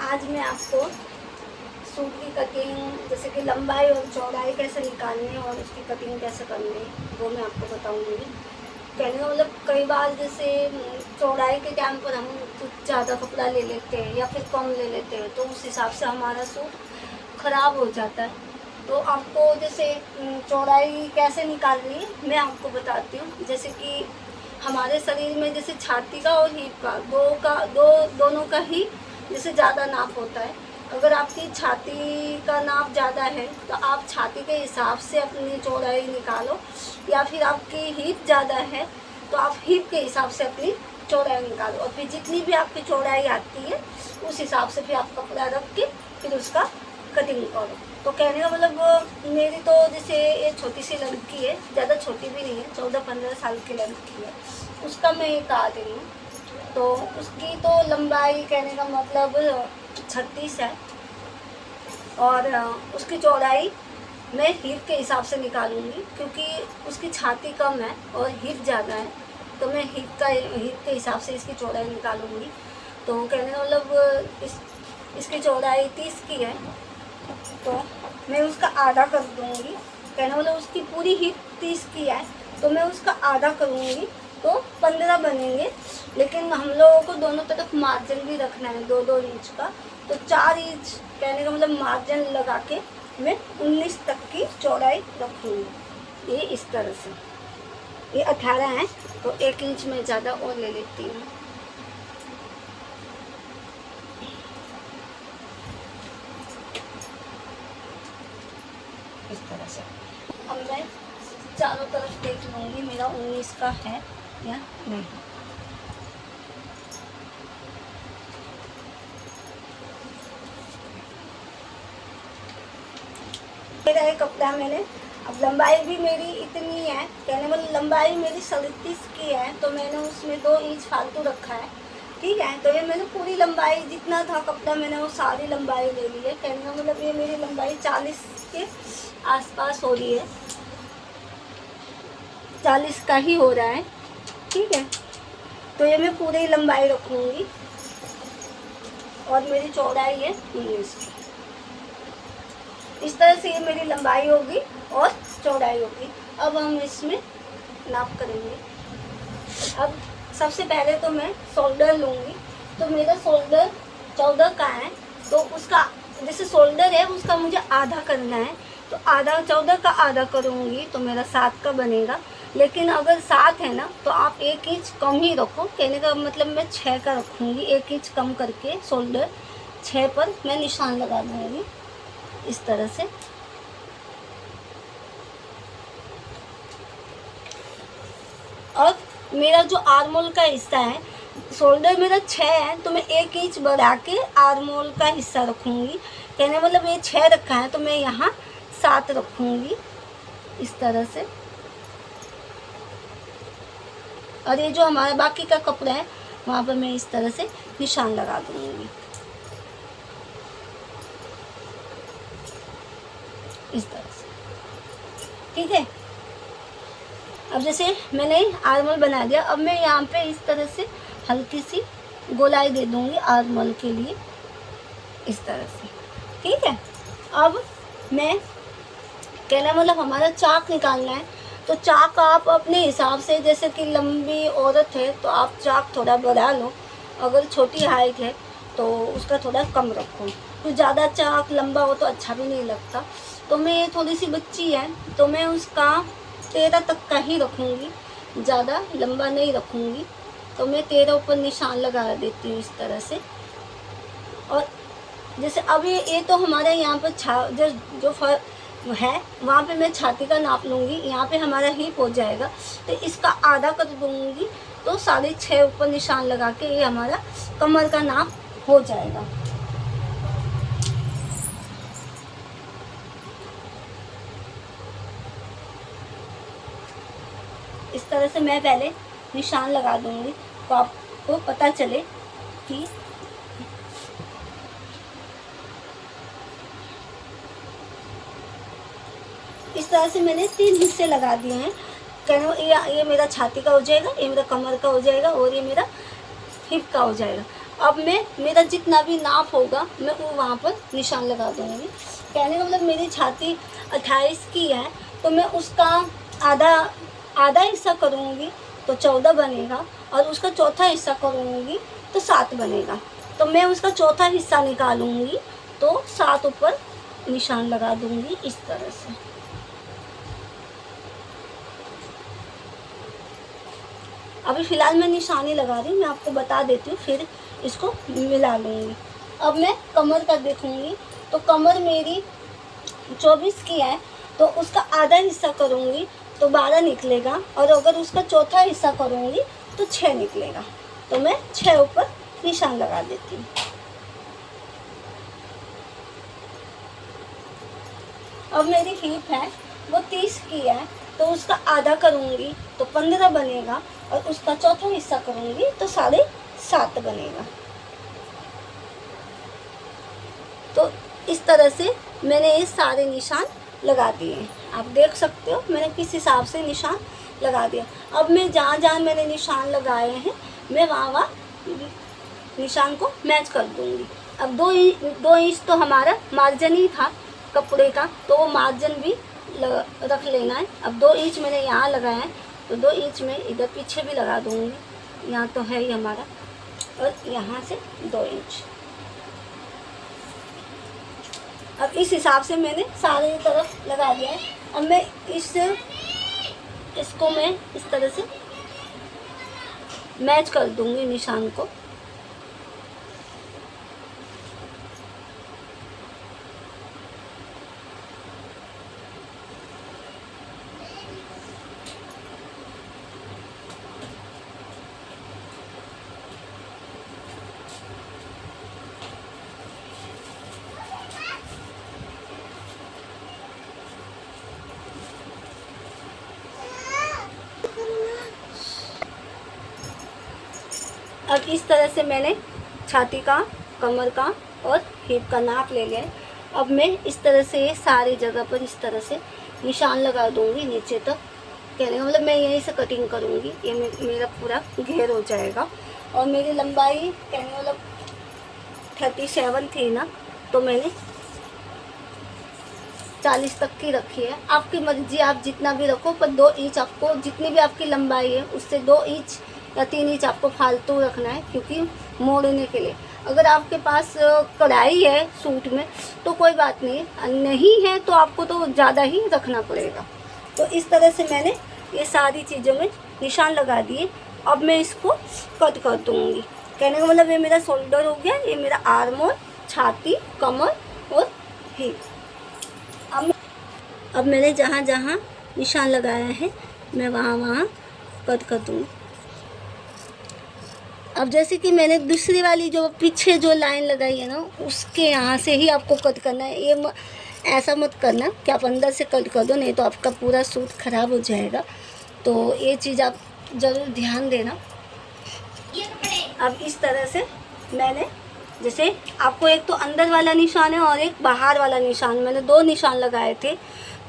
आज मैं आपको सूट की कटिंग जैसे कि लंबाई और चौड़ाई कैसे निकालनी है और उसकी कटिंग कैसे करनी है वो मैं आपको बताऊंगी। कहने का मतलब कई बार जैसे चौड़ाई के टाइम पर हम कुछ ज़्यादा कपड़ा ले लेते हैं या फिर कम ले लेते हैं, तो उस हिसाब से हमारा सूट ख़राब हो जाता है। तो आपको जैसे चौड़ाई कैसे निकालनी है मैं आपको बताती हूँ। जैसे कि हमारे शरीर में जैसे छाती का और हिप का दोनों का ही जैसे ज़्यादा नाप होता है। अगर आपकी छाती का नाप ज़्यादा है तो आप छाती के हिसाब से अपनी चौड़ाई निकालो, या फिर आपकी हिप ज़्यादा है तो आप हिप के हिसाब से अपनी चौड़ाई निकालो, और फिर जितनी भी आपकी चौड़ाई आती है उस हिसाब से फिर आप कपड़ा रख के फिर उसका कटिंग करो। तो कहने का मतलब मेरी तो जैसे ये छोटी सी लड़की है, ज़्यादा छोटी भी नहीं है, 14-15 साल की लड़की है, उसका मैं ये कहा रही हूँ। तो उसकी तो लंबाई कहने का मतलब 36 है, और उसकी चौड़ाई मैं हिप के हिसाब से निकालूंगी, क्योंकि उसकी छाती कम है और हिप ज़्यादा है, तो मैं हिप के हिसाब से इसकी चौड़ाई निकालूंगी। तो कहने का मतलब इसकी चौड़ाई 30 की है, तो मैं उसका आधा कर दूंगी। कहने मतलब उसकी पूरी हिप 30 की है तो मैं उसका आधा करूँगी, तो 15 बनेंगे। लेकिन हम लोगों को दोनों तरफ मार्जिन भी रखना है 2-2 इंच का, तो 4 इंच कहने का मतलब मार्जिन लगा के मैं 19 तक की चौड़ाई रखूँगी। ये इस तरह से, ये 18 है तो 1 इंच में ज़्यादा और ले लेती हूँ। इस तरह से अब मैं चारों तरफ देख लूँगी मेरा 19 का है या नहीं। मेरा एक कपड़ा मैंने, अब लंबाई भी मेरी इतनी है, कहने मतलब लंबाई मेरी 37 की है, तो मैंने उसमें 2 इंच फालतू रखा है, ठीक है। तो ये मैंने पूरी लंबाई जितना था कपड़ा मैंने वो सारी लंबाई ले ली है। कहने का मतलब ये मेरी लंबाई 40 के आसपास हो रही है, 40 का ही हो रहा है, ठीक है। तो ये मैं पूरी लंबाई रखूँगी और मेरी चौड़ाई है 19 की। इस तरह से ये मेरी लंबाई होगी और चौड़ाई होगी। अब हम इसमें नाप करेंगे। अब सबसे पहले तो मैं शोल्डर लूँगी, तो मेरा शोल्डर 14 का है, तो उसका जैसे शोल्डर है उसका मुझे आधा करना है, तो आधा 14 का आधा करूँगी तो मेरा 7 का बनेगा। लेकिन अगर 7 है ना तो आप 1 इंच कम ही रखो, कहने का मतलब मैं 6 का रखूँगी, 1 इंच कम करके शोल्डर 6 पर मैं निशान लगा दूँगी इस तरह से। और मेरा जो आर्मोल का हिस्सा है, शोल्डर मेरा 6 है तो मैं 1 इंच बढ़ा के आर्मोल का हिस्सा रखूँगी। कहने मतलब ये 6 रखा है तो मैं यहाँ 7 रखूँगी इस तरह से। और ये जो हमारा बाकी का कपड़ा है वहाँ पर मैं इस तरह से निशान लगा दूँगी इस तरह से, ठीक है। अब जैसे मैंने आर्मल बना दिया, अब मैं यहाँ पे इस तरह से हल्की सी गोलाई दे दूँगी आर्मल के लिए इस तरह से, ठीक है। अब मैं कहना मतलब हमारा चाक निकालना है, तो चाक आप अपने हिसाब से, जैसे कि लंबी औरत है तो आप चाक थोड़ा बढ़ा लो, अगर छोटी हाइट है तो उसका थोड़ा कम रखो, तो ज़्यादा चाक लंबा हो तो अच्छा भी नहीं लगता। तो मैं थोड़ी सी बच्ची है तो मैं उसका 13 तक का ही रखूँगी, ज़्यादा लंबा नहीं रखूँगी। तो मैं 13 ऊपर निशान लगा देती हूँ इस तरह से। और जैसे अब ये तो हमारे यहाँ पर जो है वहाँ पे मैं छाती का नाप लूँगी, यहाँ पे हमारा हिप हो जाएगा तो इसका आधा कर दूँगी, तो 6.5 ऊपर निशान लगा के ये हमारा कमर का नाप हो जाएगा। इस तरह से मैं पहले निशान लगा दूँगी तो आपको पता चले कि इस तरह से मैंने 3 हिस्से लगा दिए हैं। कहने ये मेरा छाती का हो जाएगा, ये मेरा कमर का हो जाएगा और ये मेरा हिप का हो जाएगा। अब मैं मेरा जितना भी नाप होगा मैं वो वहाँ पर निशान लगा दूँगी। कहने का मतलब मेरी छाती 28 की है तो मैं उसका आधा आधा हिस्सा करूँगी तो 14 बनेगा, और उसका चौथा हिस्सा करूँगी तो 7 बनेगा। तो मैं उसका चौथा हिस्सा निकालूँगी तो 7 ऊपर निशान लगा दूँगी इस तरह से। अभी फ़िलहाल मैं निशानी लगा रही हूँ, मैं आपको बता देती हूँ, फिर इसको मिला लूँगी। अब मैं कमर का देखूँगी तो कमर मेरी 24 की है तो उसका आधा हिस्सा करूँगी तो 12 निकलेगा, और अगर उसका चौथा हिस्सा करूँगी तो 6 निकलेगा। तो मैं 6 ऊपर निशान लगा देती हूँ। अब मेरी हिप है वो 30 की है तो उसका आधा करूँगी तो 15 बनेगा, और उसका चौथा हिस्सा करूँगी तो 7.5 बनेगा। तो इस तरह से मैंने ये सारे निशान लगा दिए। आप देख सकते हो मैंने किस हिसाब से निशान लगा दिया। अब मैं जहाँ जहाँ मैंने निशान लगाए हैं मैं वहाँ निशान को मैच कर दूँगी। अब 2 इंच तो हमारा मार्जिन ही था कपड़े का, तो वो मार्जिन भी रख लेना है। अब 2 इंच मैंने यहाँ लगाया है तो 2 इंच में इधर पीछे भी लगा दूँगी। यहाँ तो है ही हमारा, और यहाँ से 2 इंच। अब इस हिसाब से मैंने सारे तरफ लगा दिया है। अब मैं इसको मैं इस तरह से मैच कर दूँगी निशान को। अब इस तरह से मैंने छाती का, कमर का और हिप का नाप ले लिया है। अब मैं इस तरह से सारी जगह पर इस तरह से निशान लगा दूँगी नीचे तक। कहने का मतलब मैं यहीं से कटिंग करूँगी, ये मेरा पूरा घेर हो जाएगा। और मेरी लंबाई कहने का मतलब 37 थी ना, तो मैंने 40 तक की रखी है। आपकी मर्जी, आप जितना भी रखो, पर 2 इंच आपको, जितनी भी आपकी लंबाई है उससे 2 इंच या 3 इंच आपको फालतू रखना है, क्योंकि मोड़ने के लिए। अगर आपके पास कढ़ाई है सूट में तो कोई बात नहीं है तो आपको तो ज़्यादा ही रखना पड़ेगा। तो इस तरह से मैंने ये सारी चीज़ों में निशान लगा दिए। अब मैं इसको कट कर दूँगी। कहने का मतलब ये मेरा शोल्डर हो गया, ये मेरा आर्म होल, छाती, कमर और हिप। अब मैंने जहाँ जहाँ निशान लगाया है मैं वहाँ कट कर दूँगी। अब जैसे कि मैंने दूसरी वाली जो पीछे जो लाइन लगाई है ना, उसके यहाँ से ही आपको कट करना है। ये ऐसा मत करना कि आप अंदर से कट कर दो, नहीं तो आपका पूरा सूट ख़राब हो जाएगा। तो ये चीज़ आप ज़रूर ध्यान देना। अब इस तरह से मैंने, जैसे आपको एक तो अंदर वाला निशान है और एक बाहर वाला निशान, मैंने 2 निशान लगाए थे।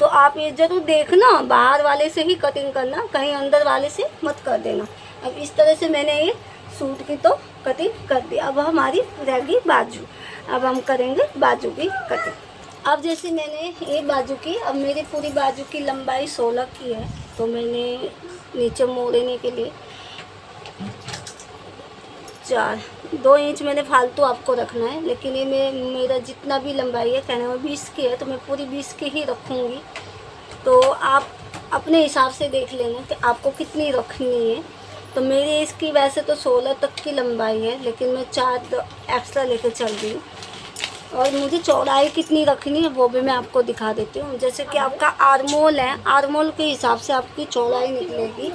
तो आप ये ज़रूर देखना, बाहर वाले से ही कटिंग करना, कहीं अंदर वाले से मत कर देना। अब इस तरह से मैंने ये सूट की तो कटिंग कर दी। अब हमारी रह गई बाजू। अब हम करेंगे बाजू की कटिंग। अब जैसे मैंने ये बाजू की, अब मेरी पूरी बाजू की लंबाई 16 की है, तो मैंने नीचे मोड़ने के लिए 2 इंच मैंने फालतू आपको रखना है। लेकिन ये मेरा जितना भी लंबाई है, कहने में 20 की है, तो मैं पूरी 20 की ही रखूँगी। तो आप अपने हिसाब से देख लेना कि आपको कितनी रखनी है। तो मेरी इसकी वैसे तो 16 तक की लंबाई है, लेकिन मैं 4 एक्स्ट्रा लेकर चल रही हूँ। और मुझे चौड़ाई कितनी रखनी है वो भी मैं आपको दिखा देती हूँ। जैसे कि आपका आर्मोल है, आर्मोल के हिसाब से आपकी चौड़ाई निकलेगी।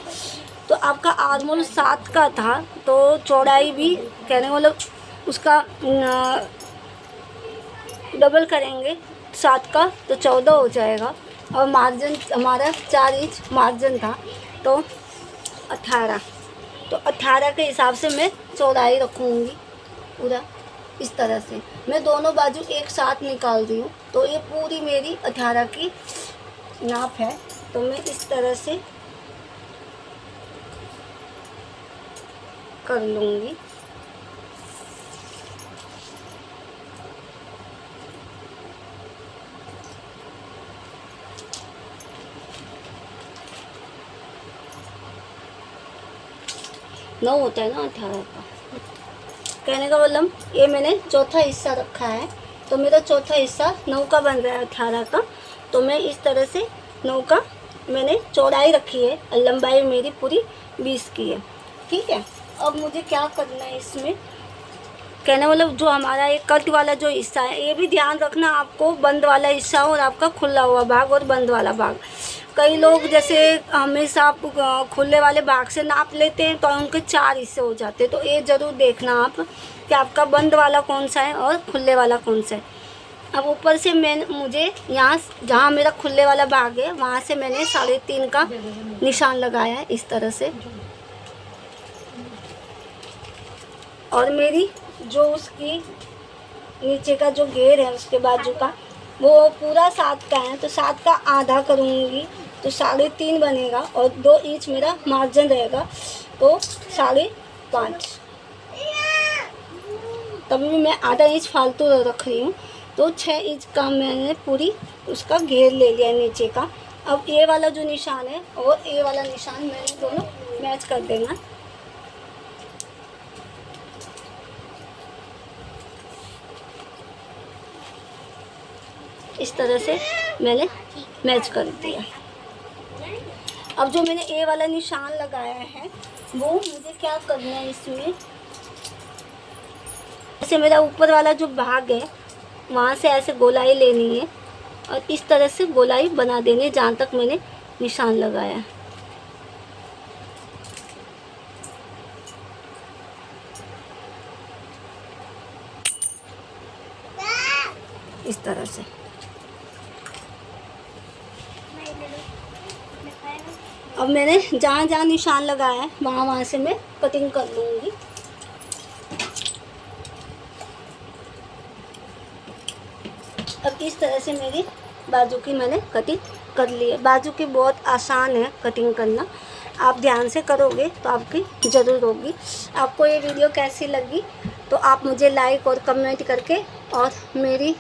तो आपका आर्मोल 7 का था, तो चौड़ाई भी कहने मतलब उसका डबल करेंगे 7 का तो 14 हो जाएगा। और मार्जिन हमारा 4 इंच मार्जिन था, तो 18। तो 18 के हिसाब से मैं चौड़ाई रखूँगी पूरा। इस तरह से मैं दोनों बाजू एक साथ निकाल रही हूँ, तो ये पूरी मेरी 18 की नाप है। तो मैं इस तरह से कर लूँगी। 9 होता है ना 18 का। कहने का मतलब ये मैंने चौथा हिस्सा रखा है, तो मेरा चौथा हिस्सा 9 का बन रहा है 18 का। तो मैं इस तरह से 9 का मैंने चौड़ाई रखी है और लंबाई मेरी पूरी 20 की है। ठीक है, अब मुझे क्या करना है इसमें, कहने मतलब जो हमारा ये कट वाला जो हिस्सा है, ये भी ध्यान रखना आपको, बंद वाला हिस्सा और आपका खुला हुआ भाग और बंद वाला भाग। कई लोग जैसे हमेशा आप खुले वाले भाग से नाप लेते हैं तो उनके 4 हिस्से हो जाते हैं। तो ये ज़रूर देखना आप कि आपका बंद वाला कौन सा है और खुले वाला कौन सा है। अब ऊपर से मुझे यहाँ जहाँ मेरा खुले वाला भाग है वहाँ से मैंने 3.5 का निशान लगाया है इस तरह से। और मेरी जो उसकी नीचे का जो घेर है उसके बाजू का वो पूरा 7 का है, तो 7 का आधा करूँगी तो 3.5 बनेगा और 2 इंच मेरा मार्जिन रहेगा, तो 5.5। तभी भी मैं आधा इंच फालतू रख रही हूँ, तो 6 इंच का मैंने पूरी उसका घेर ले लिया नीचे का। अब ये वाला जो निशान है और ये वाला निशान मैंने दोनों मैच कर देना। इस तरह से मैंने मैच कर दिया। अब जो मैंने ए वाला निशान लगाया है वो मुझे क्या करना है इसमें, ऐसे मेरा ऊपर वाला जो भाग है वहाँ से ऐसे गोलाई लेनी है और इस तरह से गोलाई बना देनी है जहाँ तक मैंने निशान लगाया। इस तरह से अब मैंने जहाँ जहाँ निशान लगाया है वहाँ से मैं कटिंग कर लूँगी। अब इस तरह से मेरी बाजू की मैंने कटिंग कर ली है। बाजू की बहुत आसान है कटिंग करना, आप ध्यान से करोगे तो आपकी ज़रूर होगी। आपको ये वीडियो कैसी लगी तो आप मुझे लाइक और कमेंट करके और मेरी